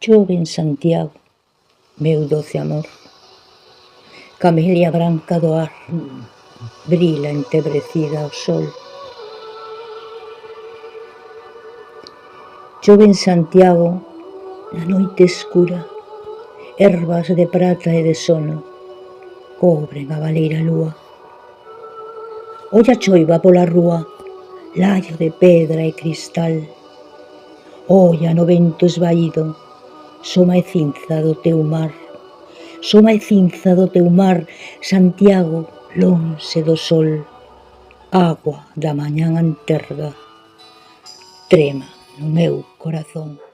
Chove en Santiago, meu doce amor. Camelia branca do ar, brila entebrecida ao sol. Chove en Santiago, na noite escura, ervas de prata e de sono cobren a baleira lúa. Olla a choiva pola rúa, laio de pedra e cristal. Olla no vento esvaído, soma e cinza do teu mar. Soma e cinza do teu mar, Santiago, lonxe do sol. Agua da mañá anterga, trema no meu corazón.